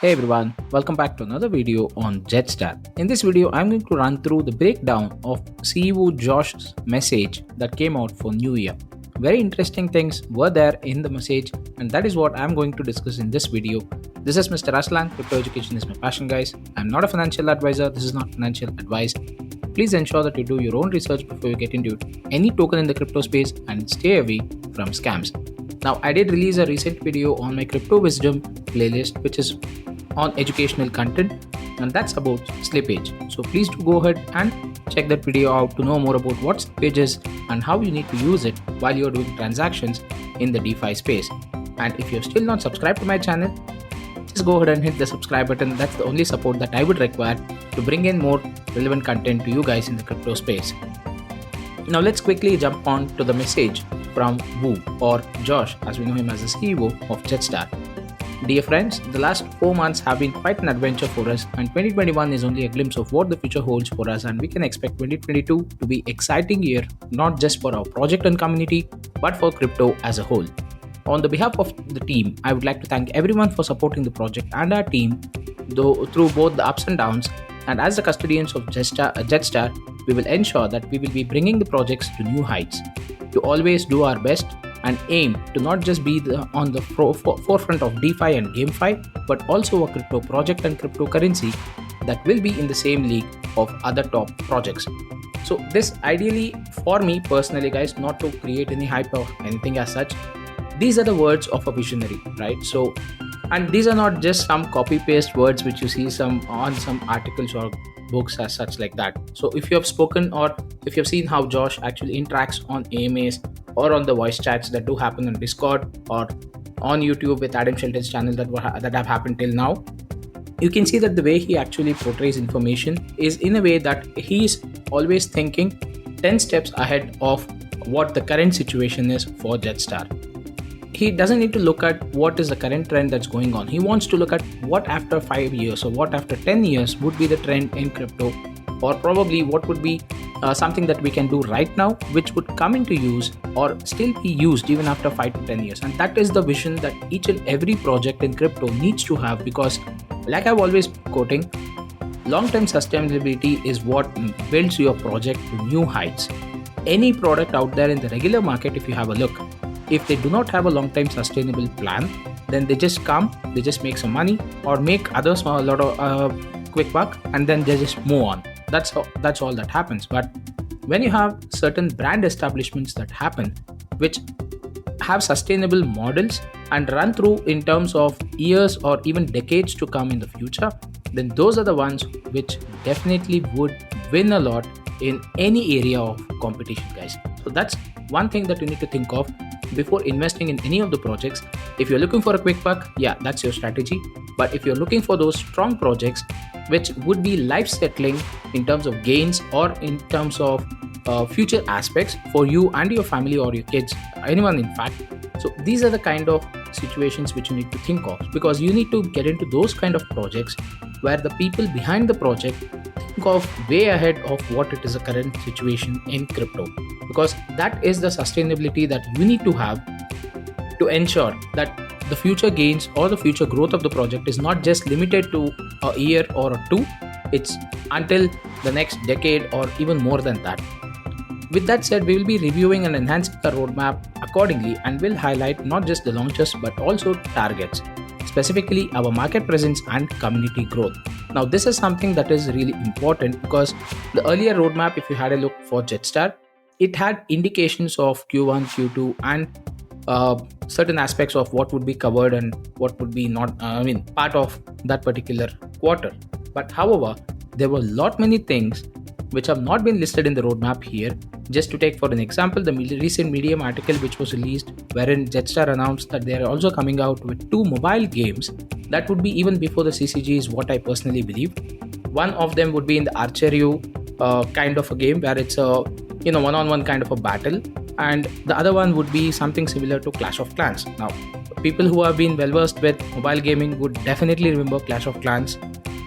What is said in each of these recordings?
Hey everyone, welcome back to another video on JEDSTAR. In this video, I'm going to run through the breakdown of CEO Josh's message that came out for New Year. Very interesting things were there in the message, and that is what I'm going to discuss in this video. This is Mr. Aslan. Crypto education is my passion, guys. I'm not a financial advisor. This is not financial advice. Please ensure that you do your own research before you get into any token in the crypto space and stay away from scams. Now, I did release a recent video on my Crypto Wisdom playlist, which is on educational content, and that's about slippage. So please do go ahead and check that video out to know more about what slippage is and how you need to use it while you're doing transactions in the DeFi space. And if you're still not subscribed to my channel, just go ahead and hit the subscribe button. That's the only support that I would require to bring in more relevant content to you guys in the crypto space. Now let's quickly jump on to the message from Wu, or Josh as we know him as the CEO of JEDSTAR. Dear friends, the last 4 months have been quite an adventure for us, and 2021 is only a glimpse of what the future holds for us, and we can expect 2022 to be exciting year not just for our project and community but for crypto as a whole. On the behalf of the team, I would like to thank everyone for supporting the project and our team through both the ups and downs, and as the custodians of JEDSTAR, we will ensure that we will be bringing the projects to new heights, to always do our best and aim to not just be on the forefront of DeFi and GameFi, but also a crypto project and cryptocurrency that will be in the same league of other top projects. So this ideally for me personally, guys, not to create any hype or anything as such, these are the words of a visionary, right? So, and these are not just some copy paste words which you see some articles or books as such like that. So if you have spoken or if you've seen how Josh actually interacts on AMAs or on the voice chats that do happen on Discord or on YouTube with Adam Shelton's channel that have happened till now, you can see that the way he actually portrays information is in a way that he's always thinking 10 steps ahead of what the current situation is for JEDSTAR. He doesn't need to look at what is the current trend that's going on. He wants to look at what after 5 years or what after 10 years would be the trend in crypto, or probably what would be something that we can do right now which would come into use or still be used even after 5 to 10 years. And that is the vision that each and every project in crypto needs to have, because like I've always quoting, long-term sustainability is what builds your project to new heights. Any product out there in the regular market, if you have a look, if they do not have a long-term sustainable plan, then they just make some money or make others a lot of quick buck, and then they just move on. That's all that happens. But when you have certain brand establishments that happen, which have sustainable models and run through in terms of years or even decades to come in the future, then those are the ones which definitely would win a lot in any area of competition, guys. So that's one thing that you need to think of before investing in any of the projects. If you're looking for a quick buck, yeah, that's your strategy. But if you're looking for those strong projects which would be life settling in terms of gains or in terms of future aspects for you and your family or your kids, anyone in fact, so these are the kind of situations which you need to think of, because you need to get into those kind of projects where the people behind the project think of way ahead of what it is the current situation in crypto, because that is the sustainability that you need to have to ensure that the future gains or the future growth of the project is not just limited to a year or two, it's until the next decade or even more than that. With that said, we will be reviewing and enhancing the roadmap accordingly, and will highlight not just the launches but also targets, specifically our market presence and community growth. Now this is something that is really important, because the earlier roadmap, if you had a look for JEDSTAR, it had indications of Q1, Q2 and certain aspects of what would be covered and what would be not, part of that particular quarter. But however, there were many things which have not been listed in the roadmap here. Just to take for an example, the recent Medium article which was released, wherein JEDSTAR announced that they are also coming out with 2 mobile games that would be even before the CCG, is what I personally believe. One of them would be in the Archerio kind of a game where it's a one-on-one kind of a battle, and the other one would be something similar to Clash of Clans. Now, people who have been well versed with mobile gaming would definitely remember Clash of Clans,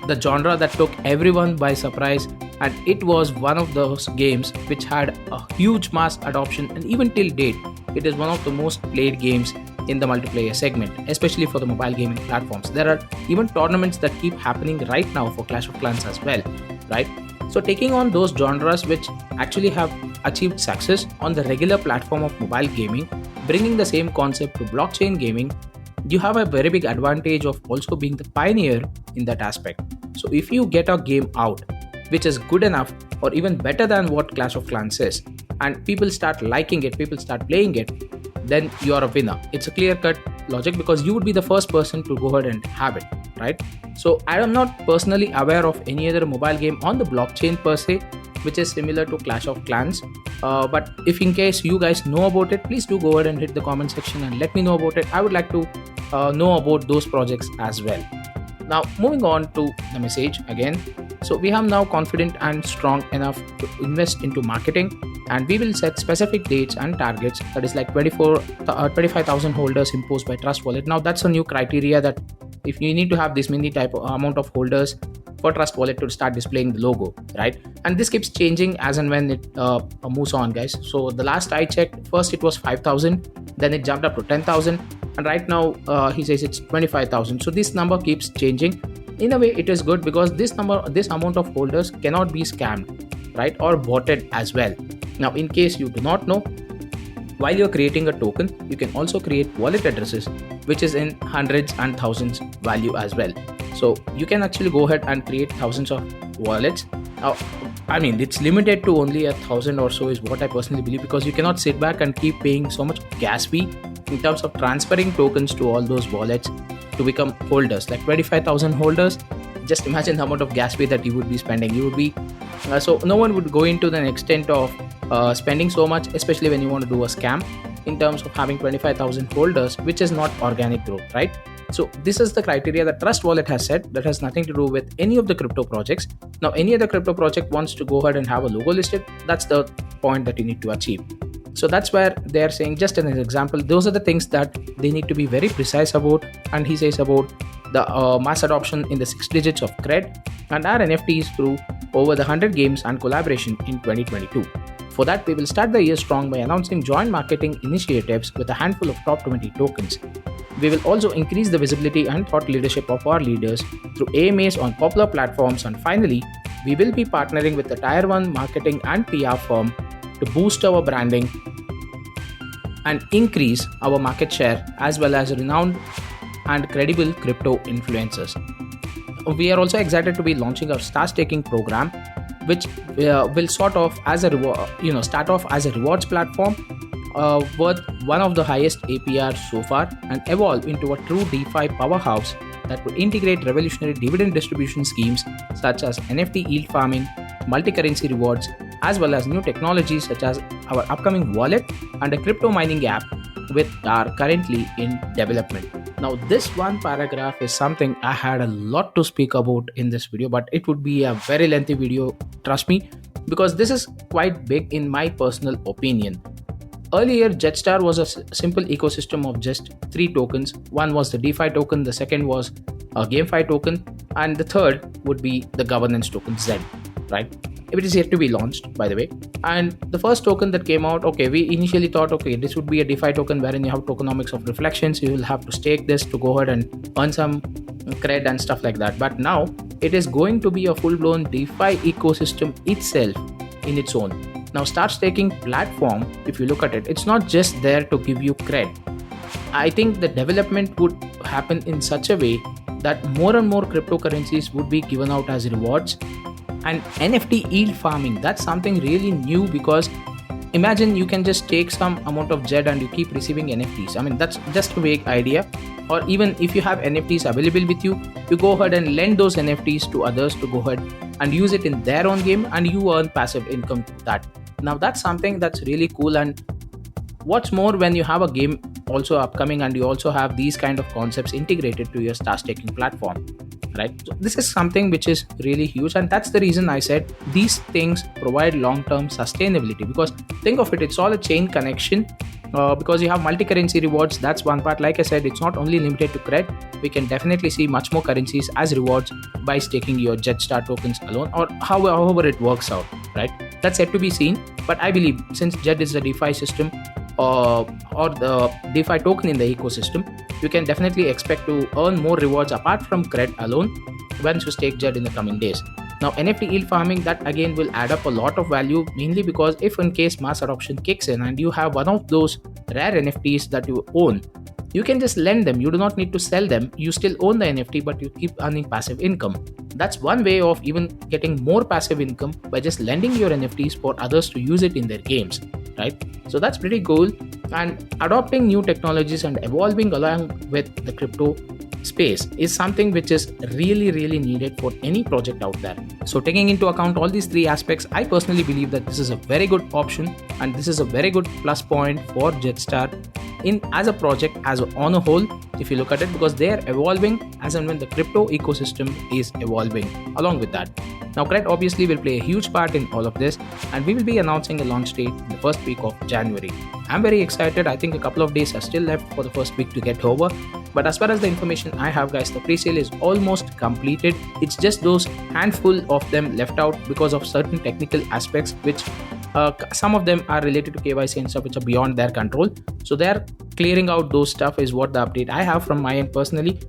the genre that took everyone by surprise, and it was one of those games which had a huge mass adoption, and even till date it is one of the most played games in the multiplayer segment, especially for the mobile gaming platforms. There are even tournaments that keep happening right now for Clash of Clans as well, right? So taking on those genres which actually have achieved success on the regular platform of mobile gaming, bringing the same concept to blockchain gaming, you have a very big advantage of also being the pioneer in that aspect. So if you get a game out which is good enough or even better than what Clash of Clans is, and people start liking it, people start playing it, then you are a winner. It's a clear-cut logic because you would be the first person to go ahead and have it, right? So I am not personally aware of any other mobile game on the blockchain per se which is similar to Clash of Clans. But if in case you guys know about it, please do go ahead and hit the comment section and let me know about it. I would like to know about those projects as well. Now moving on to the message again. So we have now confident and strong enough to invest into marketing, and we will set specific dates and targets, that is like 25,000 holders imposed by Trust Wallet. Now that's a new criteria, that if you need to have this many type of amount of holders for Trust Wallet to start displaying the logo, right? And this keeps changing as and when it moves on, guys. So the last I checked, first it was 5,000, then it jumped up to 10,000, and right now he says it's 25,000. So this number keeps changing. In a way it is good because this amount of holders cannot be scammed, right, or botted as well. Now in case you do not know, while you're creating a token, you can also create wallet addresses which is in hundreds and thousands value as well. So you can actually go ahead and create thousands of wallets. I mean, it's limited to only 1,000 or so is what I personally believe, because you cannot sit back and keep paying so much gas fee in terms of transferring tokens to all those wallets to become holders. Like 25,000 holders, just imagine the amount of gas fee that you would be spending. You would be so no one would go into the extent of spending so much, especially when you want to do a scam in terms of having 25,000 holders, which is not organic growth, right? So this is the criteria that Trust Wallet has set. That has nothing to do with any of the crypto projects. Now any other crypto project wants to go ahead and have a logo listed, that's the point that you need to achieve. So that's where they are saying, just as an example, those are the things that they need to be very precise about. And he says about the mass adoption in the 6 digits of cred and our NFTs through over the 100 games and collaboration in 2022. For that, we will start the year strong by announcing joint marketing initiatives with a handful of top 20 tokens. We will also increase the visibility and thought leadership of our leaders through AMAs on popular platforms. And finally, we will be partnering with the Tier 1 marketing and PR firm to boost our branding and increase our market share, as well as renowned and credible crypto influencers. We are also excited to be launching our star staking program, which will start off as a rewards platform worth one of the highest APRs so far, and evolve into a true DeFi powerhouse that will integrate revolutionary dividend distribution schemes such as NFT Yield Farming, multi-currency rewards, as well as new technologies such as our upcoming wallet and a crypto mining app which are currently in development. Now this one paragraph is something I had a lot to speak about in this video, but it would be a very lengthy video, trust me, because this is quite big in my personal opinion. Earlier, JEDSTAR was a simple ecosystem of just 3 tokens. One was the DeFi token, the second was a GameFi token, and the third would be the governance token Z, right? It is yet to be launched, by the way. And the first token that came out, okay, we initially thought, okay, this would be a DeFi token wherein you have tokenomics of reflections. You will have to stake this to go ahead and earn some cred and stuff like that. But now it is going to be a full-blown DeFi ecosystem itself in its own. Now, start staking platform, if you look at it, it's not just there to give you cred. I think the development would happen in such a way that more and more cryptocurrencies would be given out as rewards. And NFT yield farming, that's something really new, because imagine you can just take some amount of JED and you keep receiving NFTs. I mean, that's just a vague idea. Or even if you have NFTs available with you, you go ahead and lend those NFTs to others to go ahead and use it in their own game, and you earn passive income to that. Now that's something that's really cool. And what's more, when you have a game also upcoming and you also have these kind of concepts integrated to your star staking platform, right? So this is something which is really huge, and that's the reason I said these things provide long-term sustainability, because think of it, it's all a chain connection. Because you have multi-currency rewards, that's one part. Like I said, it's not only limited to cred. We can definitely see much more currencies as rewards by staking your JEDSTAR tokens alone, or however it works out, right? That's yet to be seen. But I believe since JED is a DeFi system, or the DeFi token in the ecosystem, you can definitely expect to earn more rewards apart from cred alone once you stake JED in the coming days. Now, NFT yield farming, that again will add up a lot of value, mainly because if in case mass adoption kicks in and you have one of those rare NFTs that you own, you can just lend them. You do not need to sell them. You still own the NFT, but you keep earning passive income. That's one way of even getting more passive income by just lending your NFTs for others to use it in their games, right? So that's pretty cool. And adopting new technologies and evolving along with the crypto space is something which is really needed for any project out there. So taking into account all these three aspects, I personally believe that this is a very good option and this is a very good plus point for JEDSTAR in as a project as on a whole, if you look at it, because they are evolving as and when the crypto ecosystem is evolving along with that. Now, cred obviously will play a huge part in all of this, and we will be announcing a launch date in the first week of January. I'm very excited. I think a couple of days are still left for the first week to get over. But as far as the information I have, guys, the pre-sale is almost completed. It's just those handful of them left out because of certain technical aspects, which some of them are related to KYC and stuff which are beyond their control. So they're clearing out those stuff is what the update I have from my end personally.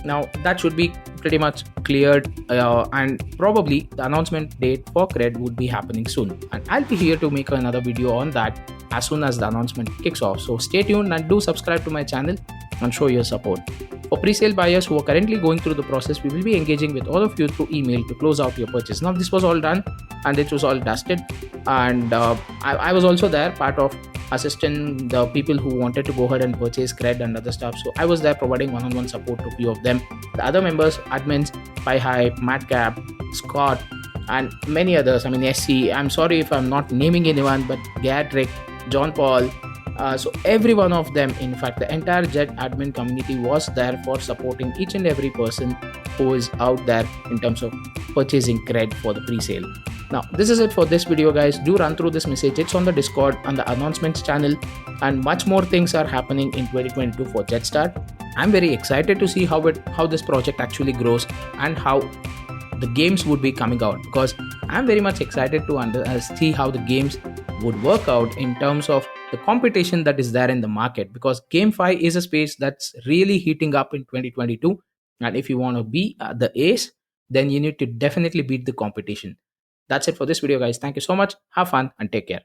Now that should be pretty much cleared, and probably the announcement date for cred would be happening soon, and I'll be here to make another video on that as soon as the announcement kicks off. So stay tuned and do subscribe to my channel and show your support. For pre-sale buyers who are currently going through the process, we will be engaging with all of you through email to close out your purchase. Now this was all done and it was all dusted, and I was also there, part of assisting the people who wanted to go ahead and purchase cred and other stuff. So I was there providing one-on-one support to a few of them. The other members, admins, PyHype, Madcap, Scott, and many others. I mean, SC, I'm sorry if I'm not naming anyone, but Gadrick, John Paul, so every one of them, in fact the entire JED admin community was there for supporting each and every person who is out there in terms of purchasing cred for the pre-sale. Now this is it for this video, guys. Do run through this message. It's on the Discord, on the announcements channel, and much more things are happening in 2022 for JEDSTAR. I'm very excited to see how this project actually grows and how the games would be coming out, because I'm very much excited to see how the games would work out in terms of the competition that is there in the market, because GameFi is a space that's really heating up in 2022, and if you want to be the ace, then you need to definitely beat the competition. That's it for this video, guys. Thank you so much. Have fun and take care.